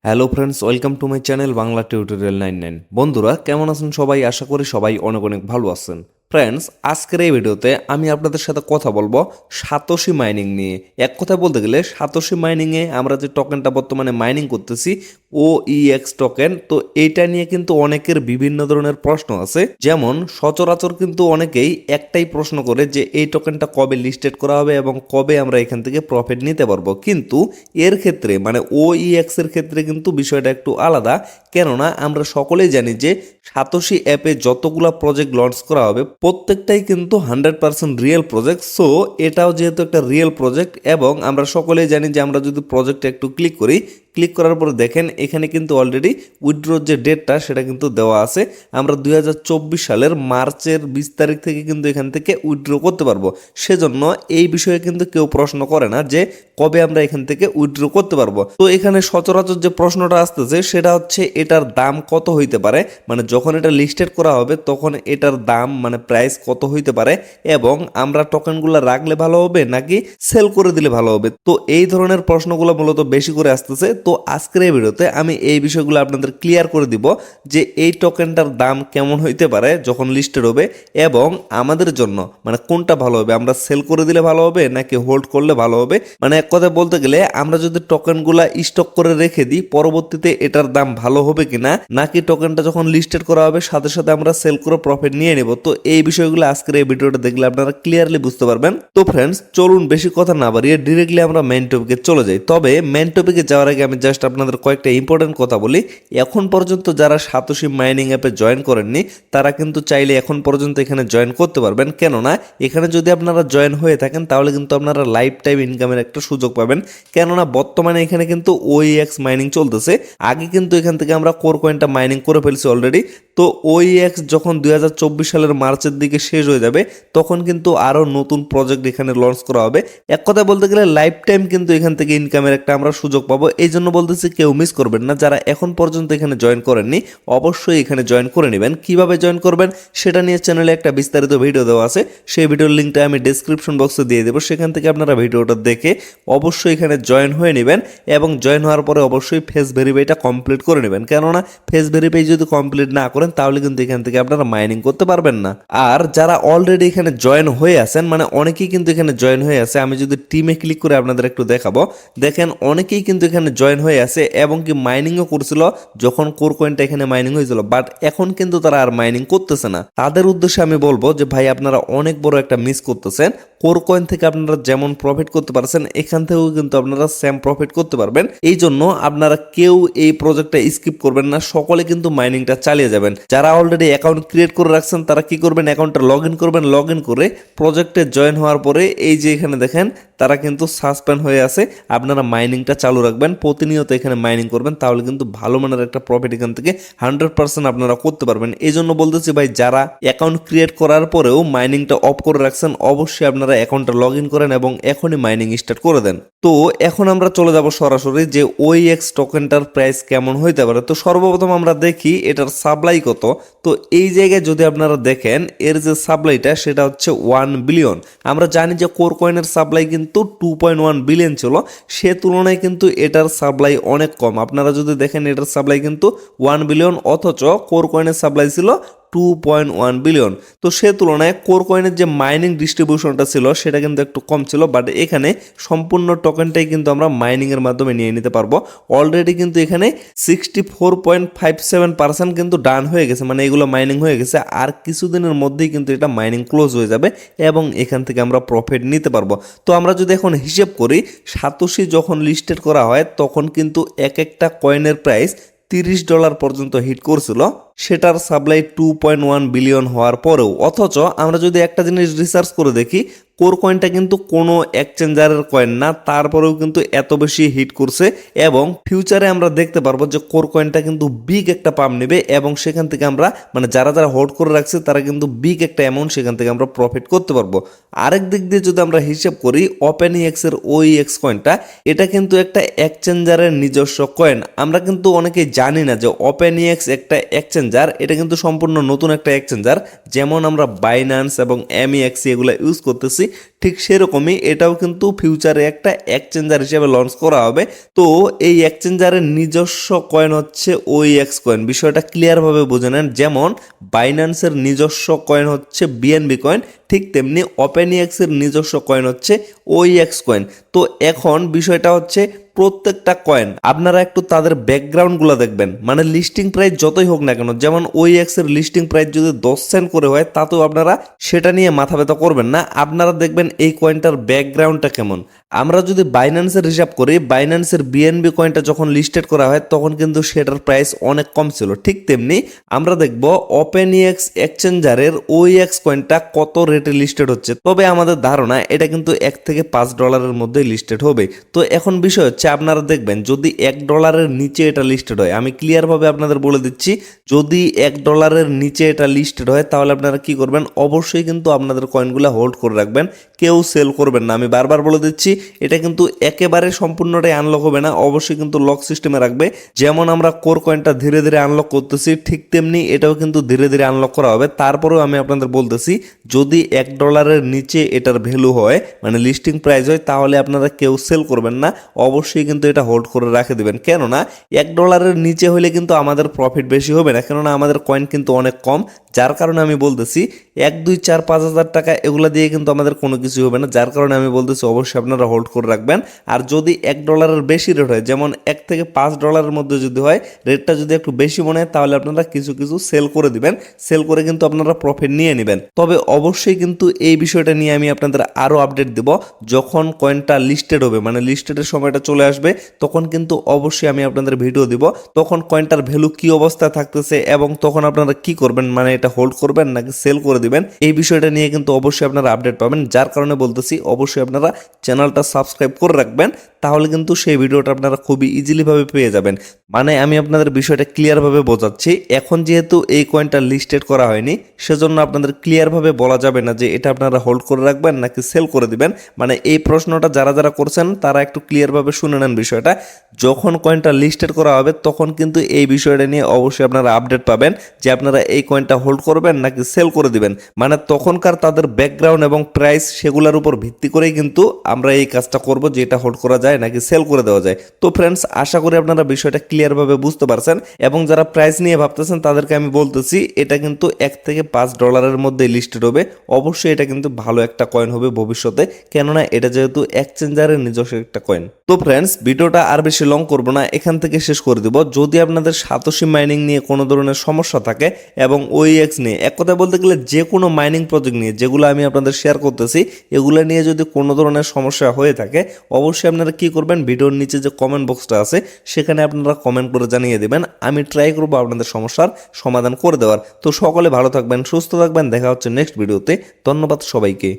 Hello friends, welcome to my channel Bangla tutorial 99। বন্ধুরা কেমন আছেন সবাই? আশা করি সবাই অনেক অনেক ভালো আছেন। ফ্রেন্ডস, আজকের এই ভিডিওতে আমি আপনাদের সাথে কথা বলবো সাতোশি মাইনিং নিয়ে। এক কথায় বলতে গেলে সাতোশি মাইনিংয়ে আমরা যে টোকেনটা বর্তমানে মাইনিং করতেছি OEX টোকেন, তো এইটা নিয়ে কিন্তু অনেকের বিভিন্ন ধরনের প্রশ্ন আছে। যেমন সচরাচর কিন্তু অনেকেই একটাই প্রশ্ন করে যে এই টোকেনটা কবে লিস্টেড করা হবে এবং কবে আমরা এখান থেকে প্রফিট নিতে পারবো। কিন্তু এর ক্ষেত্রে মানে OEX এর ক্ষেত্রে কিন্তু বিষয়টা একটু আলাদা, কেননা আমরা সকলেই জানি যে সাতোশি অ্যাপে যতগুলা প্রজেক্ট লঞ্চ করা হবে প্রত্যেকটাই কিন্তু 100% রিয়েল প্রজেক্ট। সো এটাও যেহেতু একটা রিয়েল প্রজেক্ট এবং আমরা সকলেই জানি যে আমরা যদি প্রজেক্টে একটু ক্লিক করি, ক্লিক করার পরে দেখেন এখানে কিন্তু অলরেডি উইথড্রোর যে ডেটটা সেটা কিন্তু দেওয়া আছে। আমরা 2024 সালের মার্চের 20 তারিখ থেকে কিন্তু এখান থেকে উইথড্র করতে পারবো। সেজন্য এই বিষয়ে কিন্তু কেউ প্রশ্ন করে না যে কবে আমরা এখান থেকে উইথড্র করতে পারবো। তো এখানে সচরাচর যে প্রশ্নটা আসতেছে সেটা হচ্ছে এটার দাম কত হইতে পারে, মানে যখন এটা লিস্টেড করা হবে তখন এটার দাম মানে প্রাইস কত হইতে পারে এবং আমরা টোকেনগুলো রাখলে ভালো হবে নাকি সেল করে দিলে ভালো হবে। তো এই ধরনের প্রশ্নগুলো মূলত বেশি করে আসতেছে। তো আজকের এই ভিডিওতে আমি এই বিষয়গুলো আপনাদের ক্লিয়ার করে দিব যে এই টোকেনটার দাম কেমন হইতে পারে যখন লিস্টেড হবে এবং আমাদের জন্য মানে কোনটা ভালো হবে, আমরা সেল করে দিলে ভালো হবে নাকি হোল্ড করলে ভালো হবে। মানে এক কথায় বলতে গেলে আমরা যদি টোকেনগুলা স্টক করে রেখে দিই পরবর্তীতে এটার দাম ভালো হবে কিনা, নাকি টোকেনটা যখন লিস্টেড করা হবে সাথে সাথে আমরা সেল করে প্রফিট নিয়ে নেব। তো এই বিষয়গুলো আজকের এই ভিডিওটা দেখলে আপনারা ক্লিয়ারলি বুঝতে পারবেন। তো ফ্রেন্ডস, চলুন বেশি কথা না বাড়িয়ে ডিরেক্টলি আমরা মেইন টপিকে চলে যাই। তবে মেইন টপিকে যাওয়ার আগে আমি জাস্ট আপনাদের কয়েকটা ইম্পর্টেন্ট কথা বলি। এখন পর্যন্ত যারা সাতোশি মাইনিং অ্যাপে জয়েন করেননি তারা কিন্তু চাইলে এখন পর্যন্ত এখানে জয়েন করতে পারবেন, কেননা এখানে যদি আপনারা জয়েন হয়ে থাকেন তাহলে কিন্তু আপনারা লাইফ টাইম ইনকামের একটা সুযোগ পাবেন। কেননা বর্তমানে এখানে কিন্তু OEX মাইনিং চলতেছে। আগে কিন্তু এখান থেকে আমরা কোর কয়েনটা মাইনিং করে ফেলছি অলরেডি। তো OEX যখন 2024 সালের মার্চের দিকে শেষ হয়ে যাবে তখন কিন্তু আরো নতুন প্রজেক্ট এখানে লঞ্চ করা হবে। এক কথা বলতে গেলে লাইফ টাইম কিন্তু এখান থেকে ইনকামের একটা আমরা সুযোগ পাবো। এই জন্য বলতেছি কেউ মিস করবেন না। যারা এখন পর্যন্ত এখানে জয়েন করেননি অবশ্যই এখানে জয়েন করে নেবেন। কিভাবে জয়েন করবেন সেটা নিয়ে চ্যানেলে একটা বিস্তারিত ভিডিও দেওয়া আছে, সেই ভিডিওর লিঙ্কটা আমি ডেসক্রিপশন বক্সে দিয়ে দেবো। সেখান থেকে আপনারা ভিডিওটা দেখে অবশ্যই এখানে জয়েন হয়ে নেবেন এবং জয়েন হওয়ার পরে অবশ্যই ফেস ভেরিফাইটা কমপ্লিট করে নেবেন, কেননা ফেস ভেরিফাই যদি কমপ্লিট না করেন তাহলে কিন্তু এখান থেকে আপনারা মাইনিং করতে পারবেন না। আর যারা অলরেডি এখানে জয়েন হয়ে আছেন মানে অনেকেই কিন্তু এখানে জয়েন হয়ে আছে, আমি যদি টিমে ক্লিক করে আপনাদের একটু দেখাবো, দেখেন অনেকেই কিন্তু এখানে জয়েন হয়ে আছে এবং কি মাইনিংও করছিল যখন কোর কয়েনটা এখানে মাইনিং হয়েছিল, বাট এখন কিন্তু তারা আর মাইনিং করতেছে না। তাদের উদ্দেশ্যে আমি বলবো যে ভাই আপনারা অনেক বড় একটা মিস করতেছেন। কোর কয়েন থেকে আপনারা যেমন প্রফিট করতে পারছেন এখান থেকেও কিন্তু আপনারা সেম প্রফিট করতে পারবেন। এই জন্য আপনারা কেউ এই প্রজেক্টটা স্কিপ করবেন না, সকলে কিন্তু মাইনিংটা চালিয়ে যাবেন। যারা অলরেডি অ্যাকাউন্ট ক্রিয়েট করে রাখছেন তারা কি করবেন, অ্যাকাউন্টটা লগ ইন করবেন। লগ ইন করে প্রজেক্টে জয়েন হওয়ার পরে এই যে এখানে দেখেন তারা কিন্তু সাসপেন্ড হয়ে আছে, আপনারা মাইনিংটা চালু রাখবেন, প্রতিনিয়ত এখানে মাইনিং করবেন, তাহলে কিন্তু ভালো মানের একটা প্রফিট এখান থেকে 100% আপনারা করতে পারবেন। এই জন্য বলতেছি ভাই যারা অ্যাকাউন্ট ক্রিয়েট করার পরেও মাইনিংটা অফ করে রাখছেন অবশ্যই আপনারা অ্যাকাউন্টটা লগ ইন করেন এবং এখনই মাইনিং স্টার্ট করে দেন। তো এখন আমরা চলে যাব সরাসরি যে OEX টোকেনটার প্রাইস কেমন হইতে পারে। তো সর্বপ্রথম আমরা দেখি এটার সাপ্লাই কত। তো এই জায়গায় যদি আপনারা দেখেন এর যে সাপ্লাইটা সেটা হচ্ছে 1 বিলিয়ন। আমরা জানি যে কোর কয়েনের সাপ্লাই কিন্তু 2.1 বিলিয়ন ছিল, সে তুলনায় কিন্তু এটার সাপ্লাই অনেক কম। আপনারা যদি দেখেন এটার সাপ্লাই কিন্তু 1 বিলিয়ন, অথচ কোর কয়েনের সাপ্লাই ছিল 2.1 বিলিয়ন। তো সে তুলনায় কোর কয়েনের যে মাইনিং ডিস্ট্রিবিউশনটা ছিল সেটা কিন্তু একটু কম ছিল, বাট এখানে সম্পূর্ণ টোকেনটাই কিন্তু আমরা মাইনিং এর মাধ্যমে নিয়ে নিতে পারবো। অলরেডি কিন্তু এখানে 64.57% কিন্তু ডান হয়ে গেছে, মানে এগুলো মাইনিং হয়ে গেছে। আর কিছুদিনের মধ্যেই কিন্তু এটা মাইনিং ক্লোজ হয়ে যাবে এবং এখান থেকে আমরা প্রফিট নিতে পারবো। তো আমরা যদি এখন হিসেব করি সাতোশি যখন লিস্টেড করা হয় তখন কিন্তু এক একটা কয়েনের প্রাইস $30 পর্যন্ত হিট করছিল, সেটার সাপ্লাই 2.1 বিলিয়ন হওয়ার পরেও। অথচ আমরা যদি একটা জিনিস রিসার্চ করে দেখি কোর কয়েনটা কিন্তু কোনো এক্সচেঞ্জারের কয়েন না, তারপরেও কিন্তু এত বেশি হিট করছে এবং ফিউচারে আমরা দেখতে পারবো যে কোর কয়েনটা কিন্তু বিগ একটা পাম্প নেবে এবং সেখান থেকে আমরা মানে যারা যারা হোল্ড করে রাখছে তারা কিন্তু বিগ একটা অ্যামাউন্ট সেখান থেকে আমরা প্রফিট করতে পারবো। আরেক দিক দিয়ে যদি আমরা হিসেব করি OpenEX এর OEX কয়েনটা, এটা কিন্তু একটা এক্সচেঞ্জারের নিজস্ব কয়েন। আমরা কিন্তু অনেকেই জানি না যে OpenEX একটা এক্সচেঞ্জার, এটা কিন্তু সম্পূর্ণ নতুন একটা এক্সচেঞ্জার। যেমন আমরা বাইন্যান্স এবং MEX এগুলো ইউজ করতেছি ঠিক সেরকমই এটাও কিন্তু ফিউচারে একটা এক্সচেঞ্জার হিসেবে লঞ্চ করা হবে। তো এই এক্সচেঞ্জারের নিজস্ব কয়েন হচ্ছে OEX কয়েন, বিষয়টা ক্লিয়ারভাবে বুঝে নেন। যেমন বাইন্যান্সের নিজস্ব কয়েন হচ্ছে BNB কয়েন, ঠিক তেমনি ওপেনএক্সের নিজস্ব কয়েন হচ্ছে OEX কয়েন। তো এখন বিষয়টা হচ্ছে প্রত্যেকটা কয়েন আপনারা একটু তাদের ব্যাকগ্রাউন্ডগুলো দেখবেন, মানে লিস্টিং প্রাইস যতই হোক না কেন, যেমন OEX এর লিস্টিং প্রাইস যদি 10 সেন্ট করে হয় তাতেও আপনারা সেটা নিয়ে মাথা ব্যথা করবেন না। আপনারা দেখবেন এই কয়েনটার ব্যাকগ্রাউন্ডটা কেমন। আমরা যদি বাইন্যান্সের হিসাব করি, বাইন্যান্সের BNB কয়েনটা যখন লিস্টেড করা হয় তখন কিন্তু সেটার প্রাইস অনেক কম ছিল। ঠিক তেমনি আমরা দেখব ওপেনএক্স এক্সচেঞ্জারের OEX কয়েনটা কত রেটে লিস্টেড হচ্ছে। তবে আমাদের ধারণা এটা কিন্তু $1 থেকে $5 মধ্যে লিস্টেড হবে। তো এখন বিষয় হচ্ছে আপনারা দেখবেন যদি $1 নিচে এটা লিস্টেড হয়, আমি ক্লিয়ারভাবে আপনাদের বলে দিচ্ছি, যদি $1 নিচে এটা লিস্টেড হয় তাহলে আপনারা কি করবেন, অবশ্যই কিন্তু আপনাদের কয়েনগুলো হোল্ড করে রাখবেন, কেউ সেল করবেন না। আমি বারবার বলে দিচ্ছি এটা কিন্তু একেবারে সম্পূর্ণটাই আনলক হবে না, অবশ্যই কিন্তু লক সিস্টেমে রাখবে। যেমন আমরা কোর কয়েনটা ধীরে ধীরে আনলক করতেছি, ঠিক তেমনি এটাও কিন্তু ধীরে ধীরে আনলক করা হবে। তারপরেও আমি আপনাদের বলতেছি যদি $1 নিচে এটার ভ্যালু হয়, মানে লিস্টিং প্রাইস হয়, তাহলে আপনারা কেউ সেল করবেন না, অবশ্যই কিন্তু এটা হোল্ড করে রেখে দিবেন। কেননা $1 নিচে হলে কিন্তু আমাদের প্রফিট বেশি হবে না, কেননা আমাদের কয়েন কিন্তু অনেক কম। যার কারণে আমি বলতেছি 1, 2, 4, 5 হাজার টাকা এগুলো দিয়ে কিন্তু আমাদের কোনো কিছু হবে না। যার কারণে আমি বলতেছি অবশ্যই আপনারা হোল্ড করে রাখবেন। আর যদি $1 বেশি রেট হয়, যেমন $1 থেকে $5 মধ্যে যদি হয়, রেটটা যদি একটু বেশি মনে হয়, তাহলে আপনারা কিছু কিছু সেল করে দিবেন, সেল করে কিন্তু আপনারা প্রফিট নিয়ে নেবেন। তবে অবশ্যই কিন্তু এই বিষয়টা নিয়ে আমি আপনাদের আরও আপডেট দেব যখন কয়েনটা লিস্টেড হবে, মানে লিস্টেডের সময়টা চলে আসবে, তখন কিন্তু অবশ্যই আমি আপনাদের ভিডিও দিব, তখন কয়েনটার ভ্যালু কি অবস্থায় থাকতেছে এবং তখন আপনারা কি করবেন, মানে এটা হোল্ড করবেন নাকি সেল করে দিবেন, এই বিষয়টা নিয়ে কিন্তু অবশ্যই আপনারা আপডেট পাবেন। যার কারণে বলতেছি অবশ্যই আপনারা চ্যানেলটা সাবস্ক্রাইব করে রাখবেন, তাহলে কিন্তু সেই ভিডিওটা আপনারা খুবই ইজিলি ভাবে পেয়ে যাবেন। মানে আমি আপনাদের বিষয়টা ক্লিয়ারভাবে বোঝাচ্ছি, এখন যেহেতু এই কয়েনটা লিস্টেড করা হয়নি, সেজন্য আপনাদের ক্লিয়ারভাবে বলা যাবে না যে এটা আপনারা হোল্ড করে রাখবেন নাকি সেল করে দিবেন। মানে এই প্রশ্নটা যারা যারা করছেন তারা একটু ক্লিয়ারভাবে শুনে নেন বিষয়টা। যখন কয়েনটা লিস্টেড করা হবে তখন কিন্তু এই বিষয়টা নিয়ে অবশ্যই আপনারা আপডেট পাবেন যে আপনারা এই কয়েনটা হোল্ড করবেন নাকি সেল করে দিবেন। মানে তখনকার তাদের ব্যাকগ্রাউন্ড এবং প্রাইস সেগুলোর উপর ভিত্তি করেই কিন্তু আমরা এই কাজটা করব যে এটা হোল্ড করা যায় নাকি সেল করে দেওয়া যায়। তো ফ্রেন্ডস, আশা করি আপনারা বিষয়টা ক্লিয়ারভাবে বুঝতে পারছেন, এবং যারা প্রাইস নিয়ে ভাবতেছেন তাদেরকে আমি বলতেছি এটা কিন্তু $1 থেকে $5 মধ্যে লিস্টেড হবে। অবশ্যই এটা কিন্তু ভালো একটা কয়েন হবে ভবিষ্যতে, কেননা এটা যেহেতু এক্সচেঞ্জারের নিজস্ব একটা কয়েন। তো ফ্রেন্ডস, ভিডিওটা আর বেশি লং করব না, এখান থেকে শেষ করে দিব। যদি আপনাদের সাতোশি মাইনিং নিয়ে কোনো ধরনের সমস্যা থাকে এবং OEX নিয়ে, এক কথা বলতে গেলে যে কোনো মাইনিং প্রজেক্ট নিয়ে যেগুলো আমি আপনাদের শেয়ার করতেছি, এগুলো নিয়ে যদি কোনো ধরনের সমস্যা হয়ে থাকে, অবশ্যই আপনারা কি করবেন, ভিডিওর নিচে যে কমেন্ট বক্সটা আছে সেখানে আপনারা কমেন্ট করে জানিয়ে দেবেন। আমি ট্রাই করবো আপনাদের সমস্যার সমাধান করে দেওয়ার। তো সকলে ভালো থাকবেন, সুস্থ থাকবেন, দেখা হচ্ছে নেক্সট ভিডিওতে। ধন্যবাদ সবাইকে।